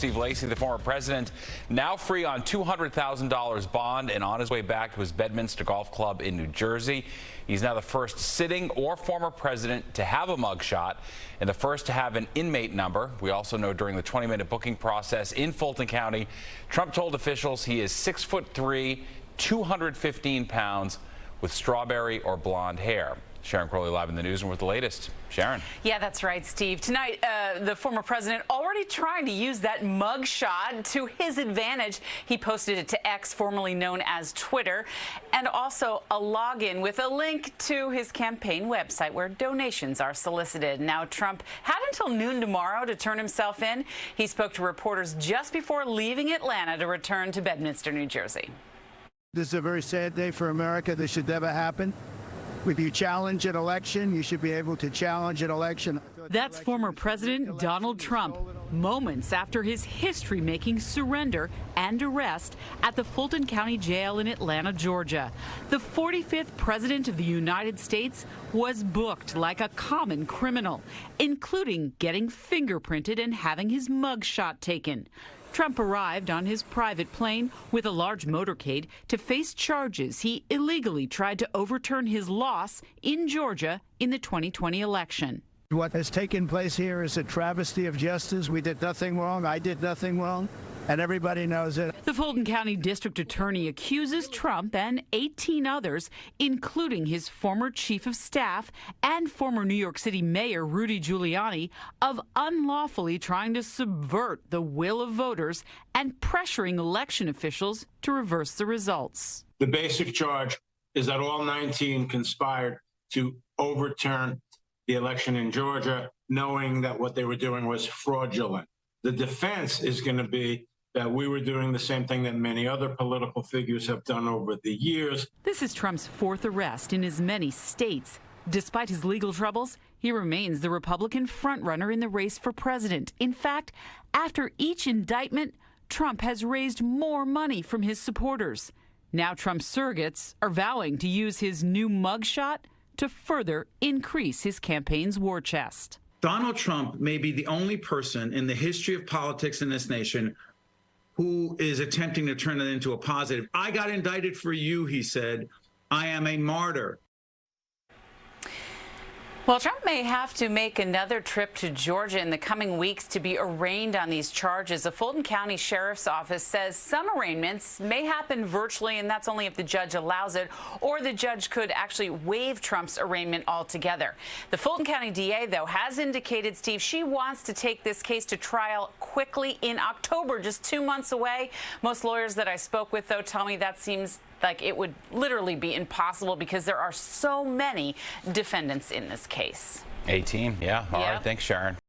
Steve Lacy, the former president, now free on $200,000 bond and on his way back to his Bedminster Golf Club in New Jersey. He's now the first sitting or former president to have a mugshot and the first to have an inmate number. We also know during the 20-minute booking process in Fulton County, Trump told officials he is 6'3", 215 pounds with strawberry or blonde hair. Sharon Crowley live in the newsroom with the latest. Sharon. Yeah, that's right, Steve. Tonight, the former president already trying to use that mugshot to his advantage. He posted it to X, formerly known as Twitter, and also a login with a link to his campaign website where donations are solicited. Now, Trump had until noon tomorrow to turn himself in. He spoke to reporters just before leaving Atlanta to return to Bedminster, New Jersey. This is a very sad day for America. This should never happen. If you challenge an election, you should be able to challenge an election. That's former President Donald Trump, moments after his history-making surrender and arrest at the Fulton County Jail in Atlanta, Georgia. The 45th President of the United States was booked like a common criminal, including getting fingerprinted and having his mugshot taken. Trump arrived on his private plane with a large motorcade to face charges he illegally tried to overturn his loss in Georgia in the 2020 election. What has taken place here is a travesty of justice. We did nothing wrong. I did nothing wrong. And everybody knows it. The Fulton County District Attorney accuses Trump and 18 others, including his former chief of staff and former New York City Mayor Rudy Giuliani, of unlawfully trying to subvert the will of voters and pressuring election officials to reverse the results. The basic charge is that all 19 conspired to overturn the election in Georgia, knowing that what they were doing was fraudulent. The defense is going to be that we were doing the same thing that many other political figures have done over the years. This is Trump's fourth arrest in as many states. Despite his legal troubles, he remains the Republican frontrunner in the race for president. In fact, after each indictment, Trump has raised more money from his supporters. Now Trump's surrogates are vowing to use his new mugshot to further increase his campaign's war chest. Donald Trump may be the only person in the history of politics in this nation who is attempting to turn it into a positive. I got indicted for you, he said. I am a martyr. Well, Trump may have to make another trip to Georgia in the coming weeks to be arraigned on these charges. The Fulton County Sheriff's Office says some arraignments may happen virtually, and that's only if the judge allows it, or the judge could actually waive Trump's arraignment altogether. The Fulton County DA, though, has indicated, Steve, she wants to take this case to trial quickly in October, just 2 months away. Most lawyers that I spoke with, though, tell me that seems like it would literally be impossible because there are so many defendants in this case. 18, yeah. All right, thanks, Sharon.